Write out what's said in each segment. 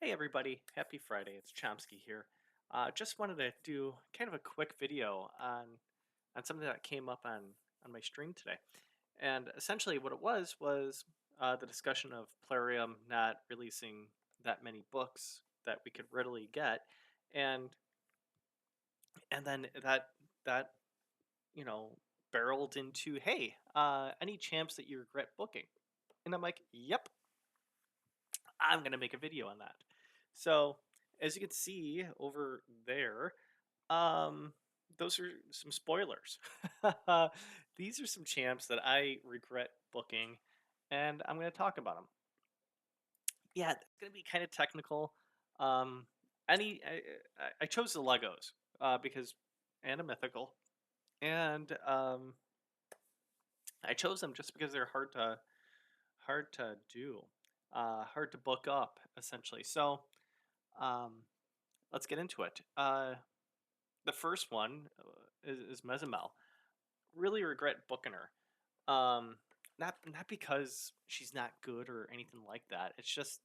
Hey everybody, happy Friday. It's Chomsky here. Just wanted to do kind of a quick video on something that came up on my stream today. And essentially what it was the discussion of Plarium not releasing that many books that we could readily get. And and then that you know barreled into, hey, any champs that you regret booking? And I'm like, yep, I'm gonna make a video on that. So as you can see over there, um, those are some spoilers. These are some champs that I regret booking, and I'm gonna talk about them. Yeah, it's gonna be kind of technical. Um, I chose the Legos because and a mythical, and I chose them just because they're hard to do, hard to book up essentially. So um, let's get into it. The first one is Mezimel. Really regret booking her. Not because she's not good or anything like that. It's just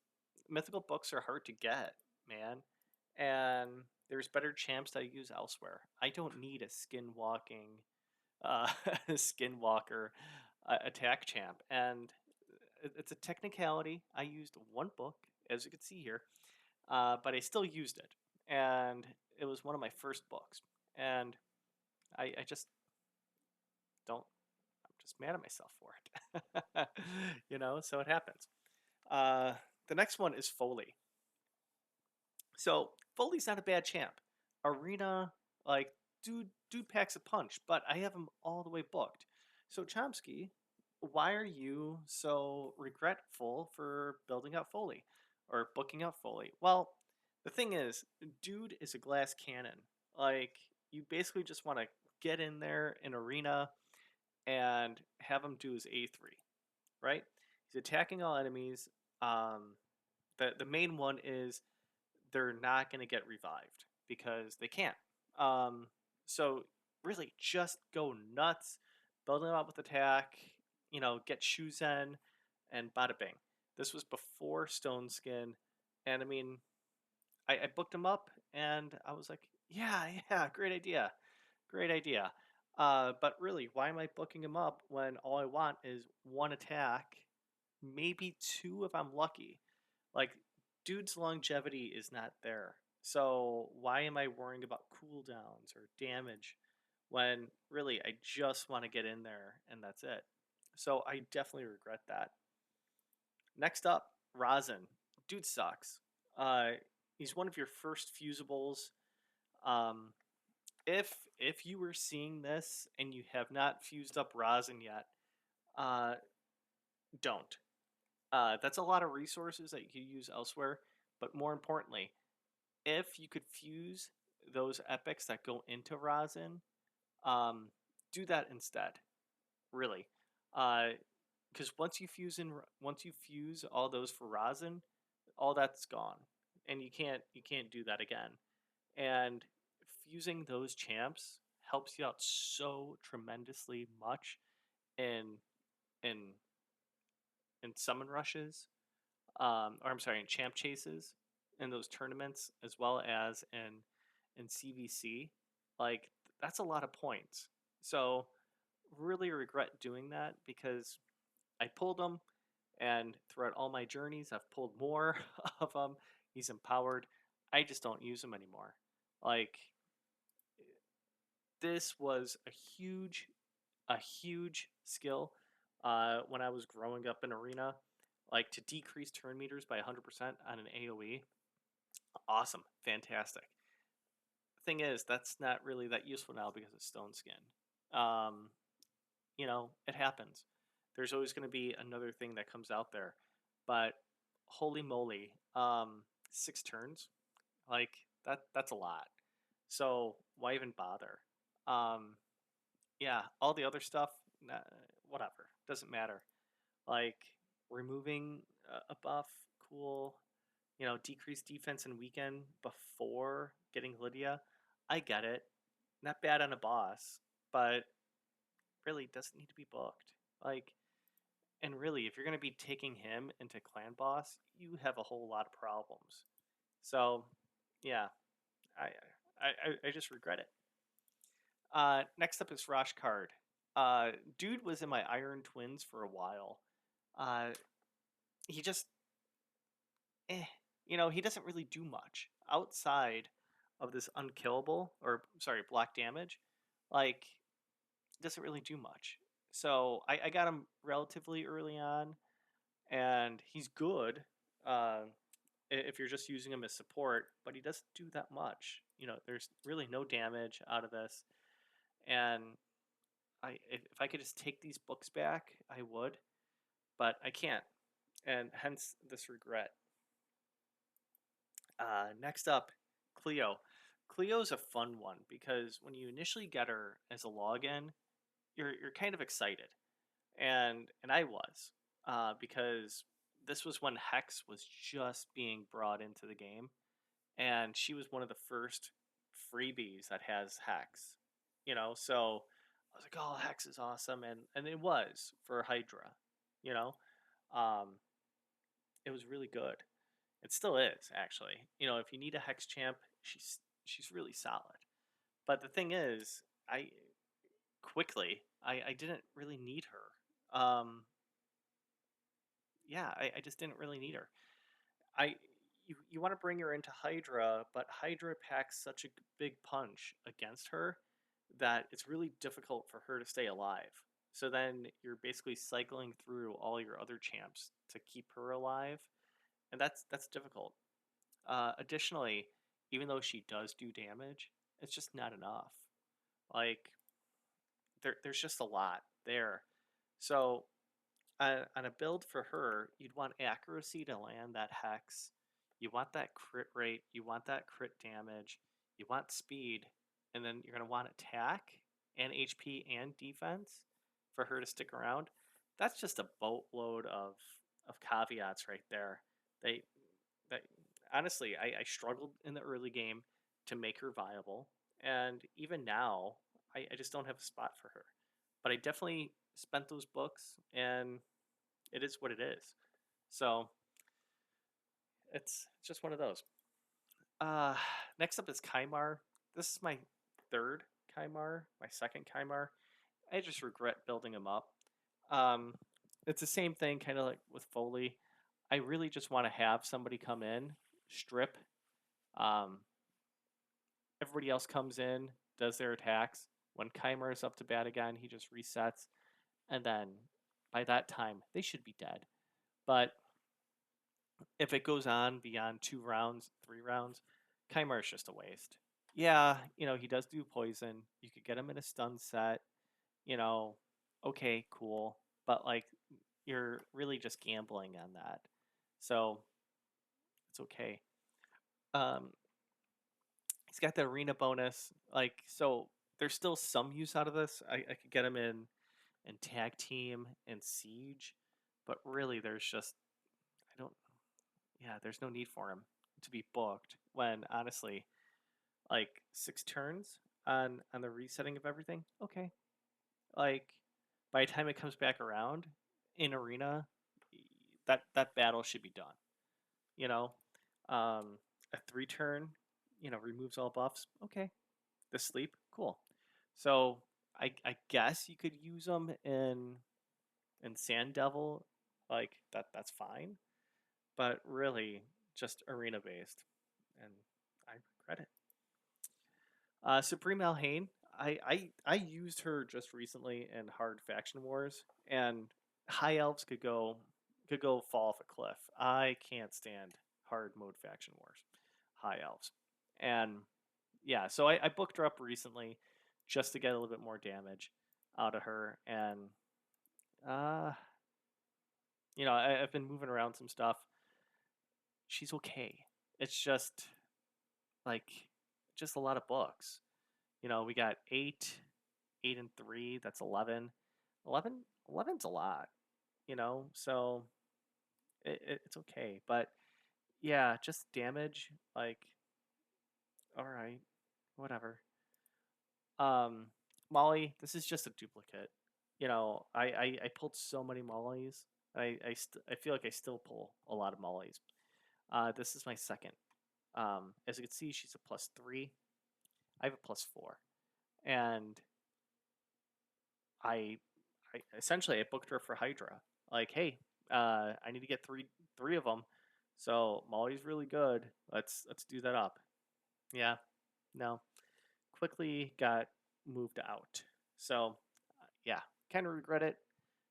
mythical books are hard to get, man, and there's better champs that I use elsewhere. I don't need a skinwalking, uh, skinwalker attack champ, and it's a technicality. I used one book, as you can see here, but I still used it, and it was one of my first books, and I just don't. I'm just mad at myself for it, So it happens. Uh, the next one is Foley. So Foley's not a bad champ. Arena, like, dude packs a punch, but I have him all the way booked. So Chomsky, why are you so regretful for building out Foley or booking out Foley? Well, the thing is, dude is a glass cannon. Like, you basically just want to get in there in arena and have him do his A3, right? He's attacking all enemies. Um, the main one is they're not going to get revived because they can't. Um, so really, just go nuts, build them up with attack. Get Shuzen and bada bing. This was before Stone Skin, and I mean, I booked him up, and I was like, yeah, great idea, great idea. But really, why am I booking him up when all I want is one attack, maybe two if I'm lucky? Like, dude's longevity is not there. So why am I worrying about cooldowns or damage when really I just want to get in there and that's it? So I definitely regret that. Next up, Rosin. Dude sucks. Uh, he's one of your first fusibles. Um, if you were seeing this and you have not fused up Rosin yet, uh, don't. That's a lot of resources that you could use elsewhere. But more importantly, if you could fuse those epics that go into Rosin, um, do that instead. Really, because once you fuse all those for Rosin, all that's gone, and you can't do that again. And fusing those champs helps you out so tremendously much in in in summon rushes, or I'm sorry, in champ chases, in those tournaments, as well as in CVC. Like, that's a lot of points. So really regret doing that because I pulled them, and throughout all my journeys, I've pulled more of them. He's empowered. I just don't use him anymore. Like, this was a huge skill when I was growing up in Arena. Like, to decrease turn meters by 100% on an AoE, awesome, fantastic. Thing is, that's not really that useful now because of Stone Skin. Um, it happens. There's always going to be another thing that comes out there, but holy moly, 6 turns, like that's a lot. So why even bother? Um, yeah, all the other stuff, nah, whatever, doesn't matter. Like, removing a buff, cool. Decrease defense and weaken before getting Lydia. I get it. Not bad on a boss, but really doesn't need to be booked. Like, and really, if you're going to be taking him into clan boss, you have a whole lot of problems. So, yeah, I I just regret it. Next up is Rosh Card. Dude was in my Iron Twins for a while. Uh, he just, eh, he doesn't really do much outside of this unkillable, or sorry, block damage. Like, doesn't really do much. So I got him relatively early on, and he's good. If you're just using him as support, but he doesn't do that much. There's really no damage out of this, and if I could just take these books back, I would, but I can't, and hence this regret. Next up, Cleo. Cleo's a fun one because when you initially get her as a login, you're kind of excited, and I was, because this was when Hex was just being brought into the game, and she was one of the first freebies that has Hex. So I was like, oh, Hex is awesome, and it was for Hydra. You know, um, it was really good. It still is actually. If you need a Hex champ, she's really solid. But the thing is, I didn't really need her. Yeah, I just didn't really need her. I you want to bring her into Hydra, but Hydra packs such a big punch against her that it's really difficult for her to stay alive. So then you're basically cycling through all your other champs to keep her alive, and that's difficult. Additionally, even though she does do damage, it's just not enough. Like there's just a lot there. So on a build for her, you'd want accuracy to land that hex. You want that crit rate. You want that crit damage. You want speed, and then you're gonna want attack and HP and defense for her to stick around. That's just a boatload of caveats right there. They that honestly, I struggled in the early game to make her viable, and even now, I just don't have a spot for her. But I definitely spent those books, and it is what it is. So it's just one of those. Uh, Next up is Kaimar. This is my third Kaimar, my second Kaimar. I just regret building him up. Um, it's the same thing, kind of like with Foley. I really just want to have somebody come in, strip. Um, Everybody else comes in, does their attacks. When Kaimar is up to bat again, he just resets, and then by that time they should be dead. But if it goes on beyond 2 rounds, 3 rounds, Kaimar is just a waste. Yeah, he does do poison. You could get him in a stun set. You know, okay, cool. But like, you're really just gambling on that. So it's okay. Um, he's got the arena bonus. Like, so there's still some use out of this. I could get him in tag team and siege, but really there's just I don't yeah, there's no need for him to be booked when honestly, like 6 turns on the resetting of everything, okay. Like by the time it comes back around in arena, that battle should be done. You know, a 3 turn, removes all buffs. Okay, the sleep, cool. So I guess you could use them in Sand Devil, like that's fine. But really, just arena based, and I regret it. Supreme Alhain, I used her just recently in Hard Faction Wars, and High Elves could go fall off a cliff. I can't stand hard mode Faction Wars, High Elves, and yeah, so I booked her up recently just to get a little bit more damage out of her, and uh, I've been moving around some stuff. She's okay. It's like just a lot of books. We got 8 and 3. That's 11. 11's a lot. So it's okay. But yeah, just damage. Like, all right, whatever. Um, Molly, this is just a duplicate. I pulled so many mollies. I feel like I still pull a lot of mollies. This is my second As you can see, she's a +3. I have a +4, and I, I essentially I booked her for Hydra. Like, hey, I need to get three of them. So Molly's really good. Let's do that up. Yeah, no, quickly got moved out. So yeah, kind of regret it.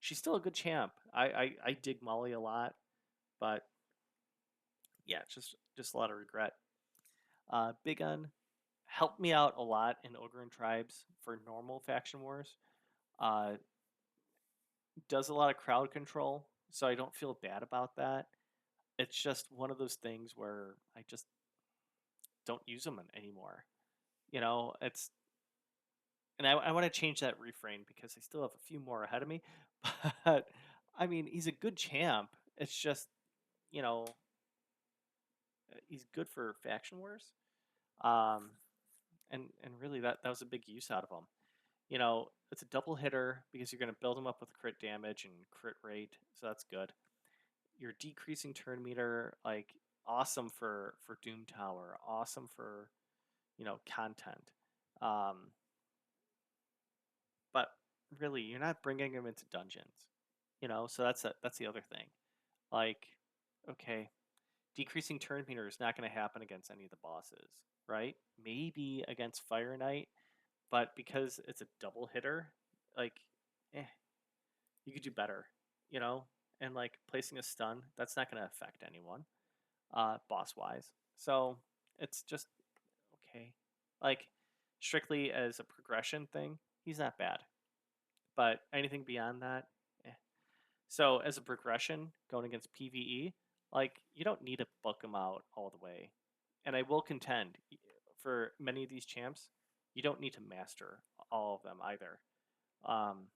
She's still a good champ. I dig Molly a lot, but yeah, just a lot of regret. Big Un helped me out a lot in Ogre and Tribes for normal faction wars. Uh, does a lot of crowd control, so I don't feel bad about that. It's just one of those things where I just don't use them anymore. It's and I want to change that refrain because I still have a few more ahead of me. But I mean, he's a good champ. It's just you know he's good for faction wars. Um, and really that was a big use out of him. It's a double hitter because you're going to build him up with crit damage and crit rate, so that's good. You're decreasing turn meter, like awesome for Doom Tower, awesome for content. Um, but really, you're not bringing him into dungeons, So that's the other thing. Like, okay, decreasing turn meter is not going to happen against any of the bosses, right? Maybe against Fire Knight, but because it's a double hitter, like, eh, you could do better, you know? And like placing a stun, that's not going to affect anyone, boss wise. So it's just okay. Like, strictly as a progression thing, he's not bad. But anything beyond that, eh. So as a progression, going against PvE, like, you don't need to book him out all the way. And I will contend, for many of these champs, you don't need to master all of them either. Um,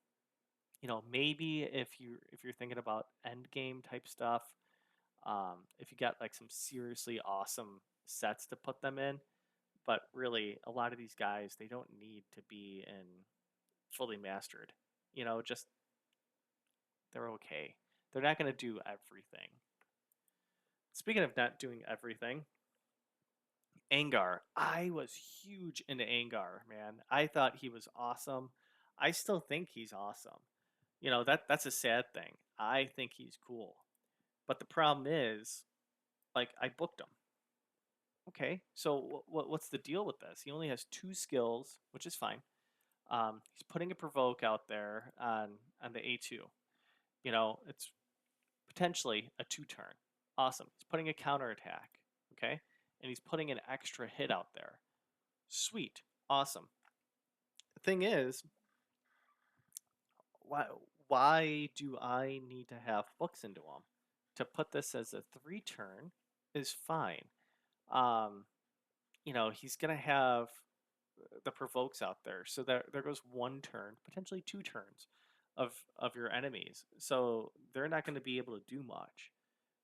maybe if you're thinking about end game type stuff, if you got like some seriously awesome sets to put them in, but really a lot of these guys they don't need to be in fully mastered. Just they're okay. They're not going to do everything. Speaking of not doing everything, Angar. I was huge into Angar, man. I thought he was awesome. I still think he's awesome. That's a sad thing. I think he's cool. But the problem is, like, I booked him. Okay, so what's the deal with this? He only has 2 skills, which is fine. He's putting a provoke out there on the A2. It's potentially a 2 turn. Awesome. He's putting a counterattack. Okay, and he's putting an extra hit out there. Sweet. Awesome. The thing is, why why do I need to have books into him? To put this as a 3 turn is fine. Um, he's gonna have the provokes out there, so there goes 1 turn, potentially 2 turns of your enemies. So they're not going to be able to do much.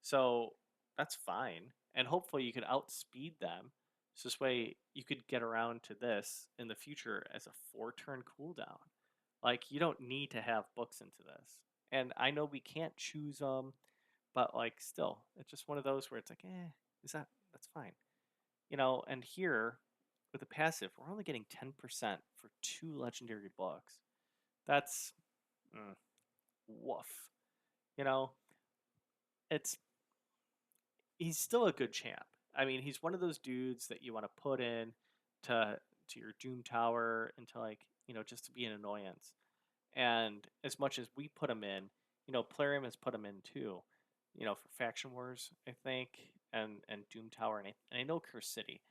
So that's fine, and hopefully you could outspeed them. So this way you could get around to this in the future as a 4 turn cooldown. Like, you don't need to have books into this. And I know we can't choose them, but like still, it's just one of those where it's like, that's fine. And here with the passive, we're only getting 10% for 2 legendary books. That's woof. You know, it's he's still a good champ. I mean, he's one of those dudes that you want to put in to your Doom Tower and to, like, just to be an annoyance. And as much as we put him in, Plarium has put him in too. For Faction Wars, I think, and Doom Tower, and I know Curse City,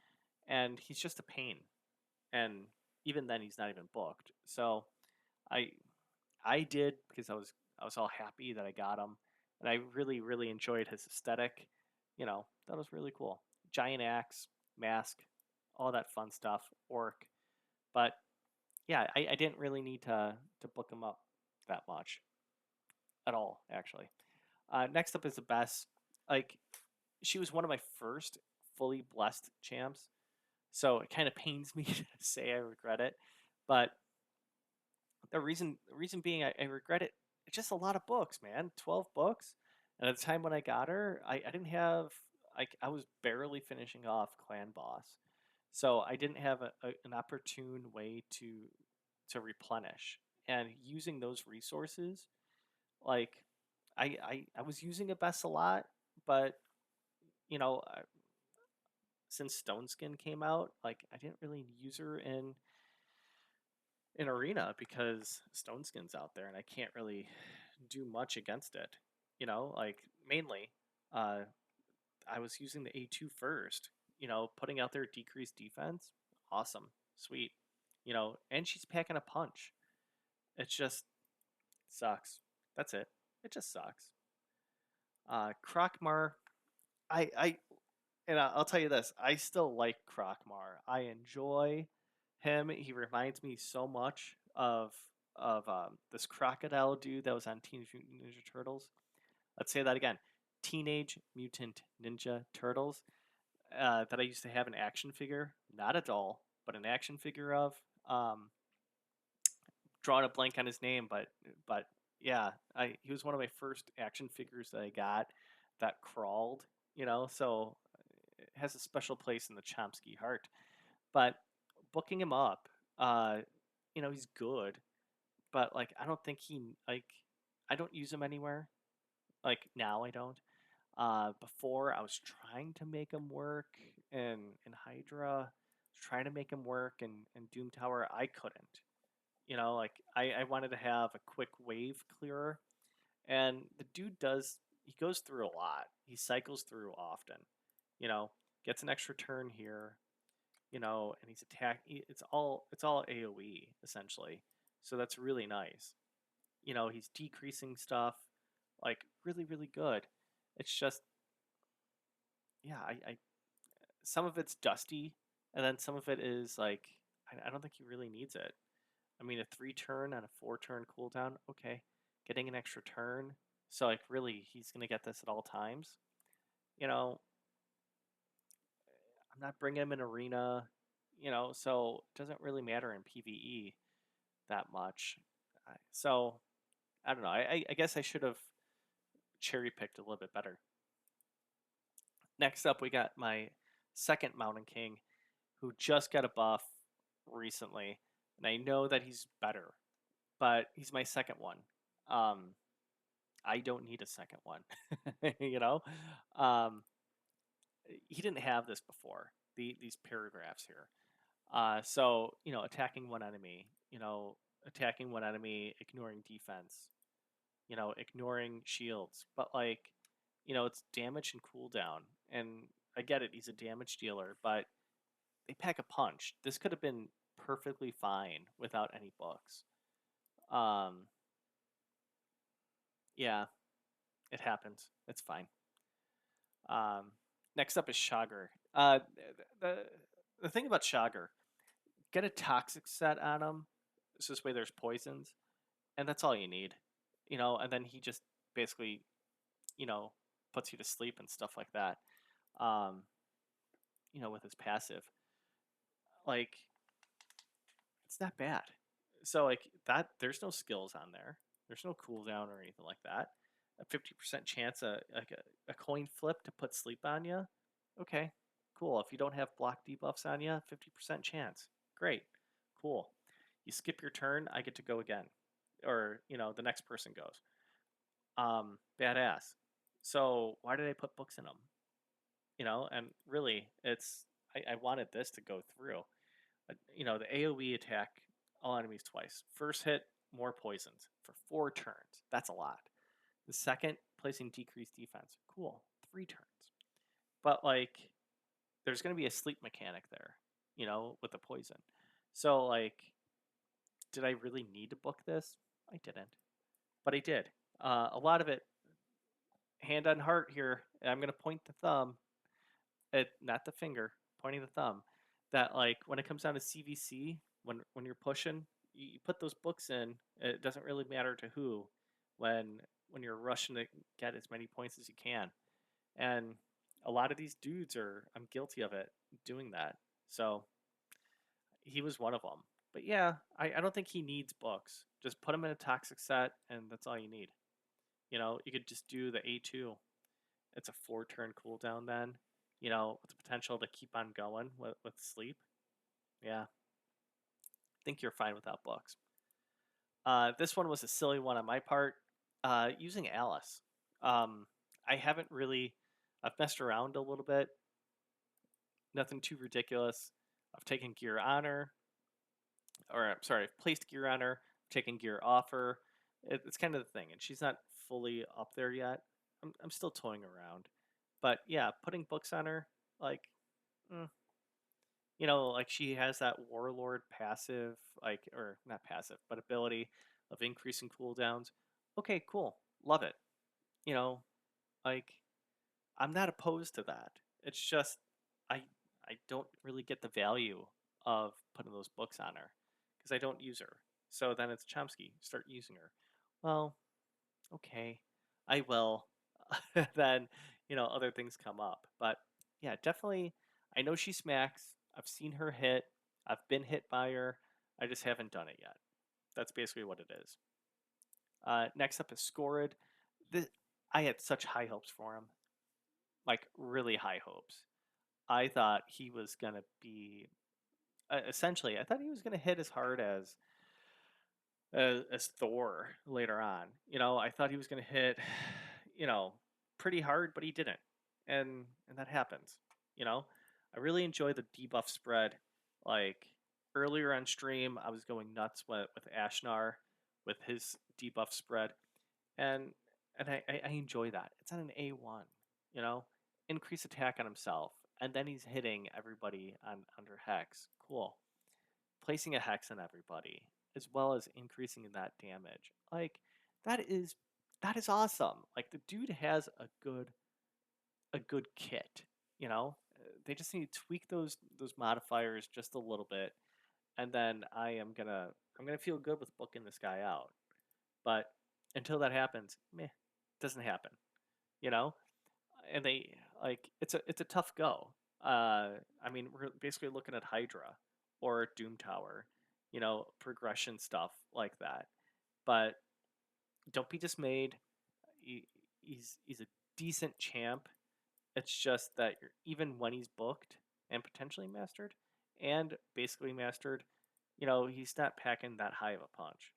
and he's just a pain. And even then, he's not even booked. So I I did because I was all happy that I got him, and I really really enjoyed his aesthetic. That was really cool. Giant axe, mask, all that fun stuff. Orc, but yeah, I didn't really need to book him up that much at all, actually. Next up is the best. Like, she was one of my first fully blessed champs, so it kind of pains me to say I regret it, but the reason being I regret it. It's just a lot of books, man. 12 books, and at the time when I got her, I didn't have I was barely finishing off clan boss, so I didn't have an opportune way to replenish. And using those resources, like I was using a Bess a lot, but you know, since Stone Skin came out, like I didn't really use her in arena because Stone Skin's out there and I can't really do much against it. Like mainly, uh, I was using the A2 first. Putting out their decreased defense, awesome, sweet. And she's packing a punch. It just sucks. That's it. It just sucks. Krokmar, I and I'll tell you this, I still like Krokmar. I enjoy him. He reminds me so much of this crocodile dude that was on Teenage Mutant Ninja Turtles. Let's say that again. Teenage Mutant Ninja Turtles that I used to have an action figure, not a doll, but an action figure of. Um, Drawing a blank on his name, but yeah, he was one of my first action figures that I got that crawled. So it has a special place in the Chomsky heart. But booking him up, uh, he's good, but like I don't think he like I don't use him anywhere. Like now I don't. Before I was trying to make him work in Hydra, trying to make him work in Doom Tower. I couldn't. Like I wanted to have a quick wave clearer, and the dude he goes through a lot. He cycles through often. You know, gets an extra turn here. And he's it's all AOE essentially. So that's really nice. He's decreasing stuff like really really good. It's just yeah, I some of it's dusty, and then some of it is like I don't think he really needs it. I mean, a 3 turn on a 4 turn cooldown, okay. Getting an extra turn, so like really, he's gonna get this at all times. You know, I'm not bringing him in arena. So it doesn't really matter in PVE that much. So I don't know. I guess I should have cherry picked a little bit better. Next up, we got my second Mountain King, who just got a buff recently, and I know that he's better, but he's my second one. Um, I don't need a second one. you know, um, he didn't have this before. These paragraphs here. So attacking one enemy. Attacking one enemy, ignoring defense. Ignoring shields. But like, it's damage and cooldown. And I get it. He's a damage dealer, but they pack a punch. This could have been perfectly fine without any books. Um, yeah, it happens. It's fine. Um, Next up is Shagar. The the thing about Shagar, get a toxic set on him. So this way there's poisons, and that's all you need. And then he just basically, you know, puts you to sleep and stuff like that. Um, with his passive, like it's not bad. So like that, there's no skills on there. There's no cooldown or anything like that. A 50% chance, like a coin flip to put sleep on you. Okay, cool. If you don't have block debuffs on you, 50% chance. Great, cool. You skip your turn, I get to go again, or the next person goes. Badass. So why did I put books in them? And really, I wanted this to go through. The AOE attack all enemies twice. First hit, more poisons for 4 turns. That's a lot. The second, placing decreased defense. Cool, 3 turns. But like, there's going to be a sleep mechanic there, with the poison. So like, did I really need to book this? I didn't, but I did. A lot of it, hand on heart here. I'm going to point the thumb at not the finger, pointing the thumb. That like when it comes down to CVC, when you're pushing, you put those books in. It doesn't really matter to who, when you're rushing to get as many points as you can. And a lot of these dudes I'm guilty of it, doing that. So he was one of them. But yeah, I don't think he needs books. Just put him in a toxic set, and that's all you need. You could just do the A2. It's a 4 turn cooldown then. with the potential to keep on going with sleep. Yeah, I think you're fine without books. This one was a silly one on my part. Using Alice. Um, I haven't really. I've messed around a little bit. Nothing too ridiculous. I've taken gear on her, or I'm sorry, I've placed gear on her, taken gear off her. It's kind of the thing, and she's not fully up there yet. I'm still toying around, but yeah, putting books on her, like, mm, like she has that warlord passive, like, or not passive, but ability of increasing cooldowns. Okay, cool, love it. You know, like I'm not opposed to that. It's just I I don't really get the value of putting those books on her because I don't use her. So then it's Chomsky, start using her. Well, okay, I will. Then other things come up, but yeah, definitely. I know she smacks. I've seen her hit. I've been hit by her. I just haven't done it yet. That's basically what it is. Next up is Scored. This, I had such high hopes for him, like really high hopes. I thought he was gonna be essentially. I thought he was gonna hit as hard as Thor later on. I thought he was gonna hit, you know, pretty hard, but he didn't, and that happens. You know, I really enjoy the debuff spread. Like earlier on stream, I was going nuts with Ashnar with his debuff spread, and and I enjoy that. It's on an A1, you know, increase attack on himself, and then he's hitting everybody on under hex. Cool. Placing a hex on everybody, as well as increasing that damage. Like that is that is awesome. Like the dude has a good kit. They just need to tweak those modifiers just a little bit, and then I'm gonna feel good with booking this guy out. But until that happens, meh, doesn't happen. You know, and they like it's a tough go. I mean, we're basically looking at Hydra or Doom Tower, progression stuff like that. But don't be dismayed. He, he's a decent champ. It's just that even when he's booked and potentially mastered, and basically mastered, he's not packing that high of a punch.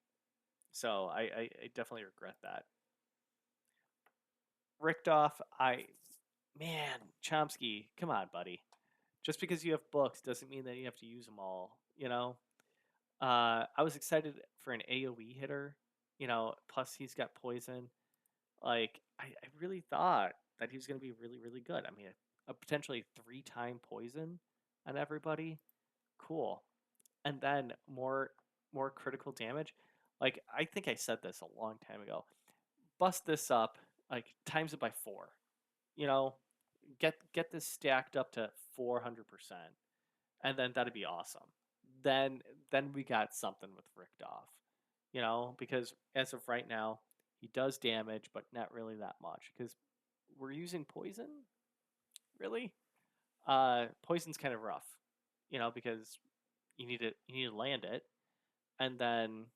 So I definitely regret that. Richtoff, man, Chomsky, come on, buddy. Just because you have books doesn't mean that you have to use them all. I was excited for an AOE hitter. Plus he's got poison. Like I really thought that he was going to be really really good. I mean, a potentially 3-time poison on everybody. Cool. And then more critical damage. Like I think I said this a long time ago. Bust this up, like times it by 4. You know, get this stacked up to 400%, and then that'd be awesome. Then then we got something with Richtoff, because as of right now, he does damage, but not really that much because we're using poison. Really, poison's kind of rough, because you need to land it, and then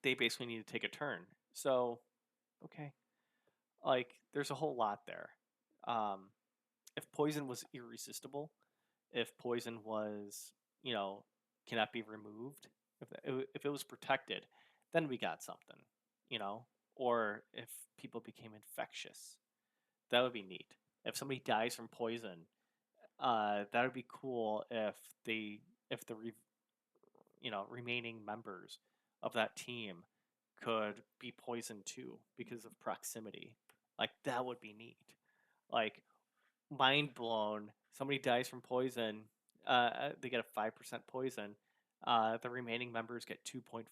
they basically need to take a turn. So okay, like there's a whole lot there. Um, if poison was irresistible, if poison was, you know, cannot be removed, if it was protected, then we got something, you know? Or if people became infectious, that would be neat. If somebody dies from poison, that would be cool if the remaining members of that team could be poisoned too because of proximity. Like that would be neat. Like mind blown. Somebody dies from poison. They get a 5% poison. The remaining members get 2.5%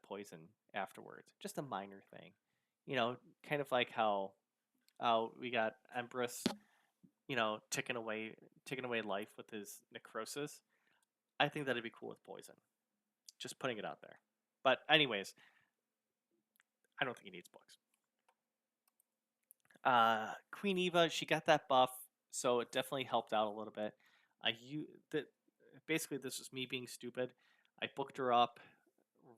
poison afterwards. Just a minor thing, kind of like how we got Empress, taking away life with his necrosis. I think that'd be cool with poison. Just putting it out there. But anyways, I don't think he needs books. Queen Eva, she got that buff, so it definitely helped out a little bit. I you that Basically this was me being stupid. I booked her up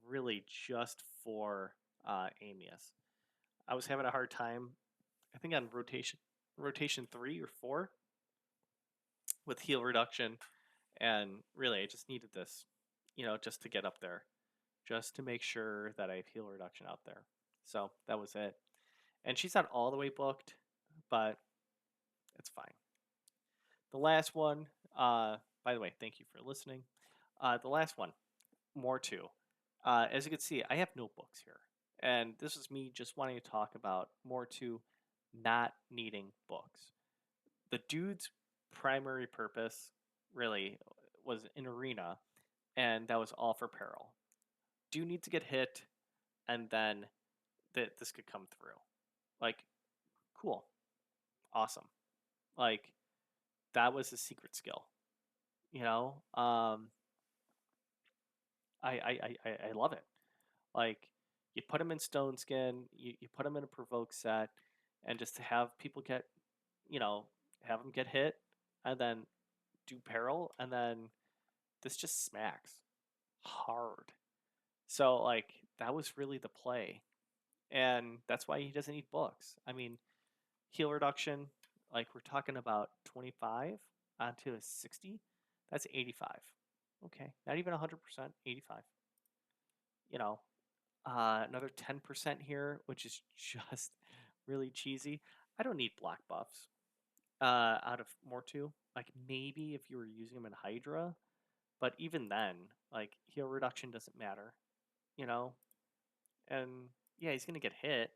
really just for Amius. I was having a hard time. I think on rotation 3 or 4. with heel reduction, and really I just needed this, just to get up there, just to make sure that I have heel reduction out there. So that was it. And she's not all the way booked, but it's fine. The last one, by the way, thank you for listening. The last one, more too. As you can see, I have notebooks here. And this is me just wanting to talk about more to not needing books. The dude's primary purpose really was an arena, and that was all for peril. Do you need to get hit, and then this could come through? Like, cool, awesome. Like, that was a secret skill, you know? I love it. Like, you put them in stone skin, you put them in a provoke set, and just to have people get, you know, have them get hit, and then do peril, and then this just smacks hard. So, like, that was really the play. And that's why he doesn't need books. I mean, heal reduction, like, we're talking about 25 onto a 60. That's 85. Okay, not even 100%, 85. You know, another 10% here, which is just really cheesy. I don't need black buffs out of Mortu. Like, maybe if you were using them in Hydra, but even then, like, heal reduction doesn't matter, you know? And yeah, he's gonna get hit,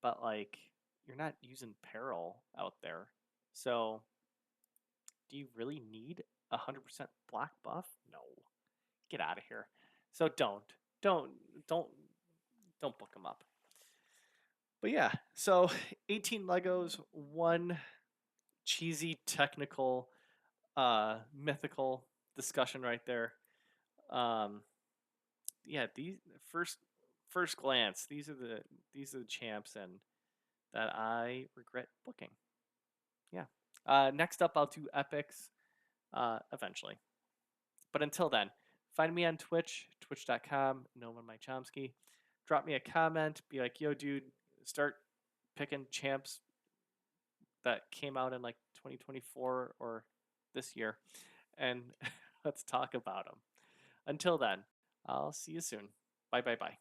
but like, you're not using peril out there. So, do you really need 100% black buff? No. Get out of here. So don't, don't, don't book them up. But yeah, so 18 Legos, one cheesy technical, mythical discussion right there. Um, yeah, these first glance, these are the champs and that I regret booking. Yeah. Next up, I'll do epics eventually. But until then, find me on Twitch, twitch.com, Noman My Chomsky. Drop me a comment, be like, yo, dude, start picking champs that came out in like 2024 or this year, and let's talk about them. Until then, I'll see you soon. Bye, bye, bye.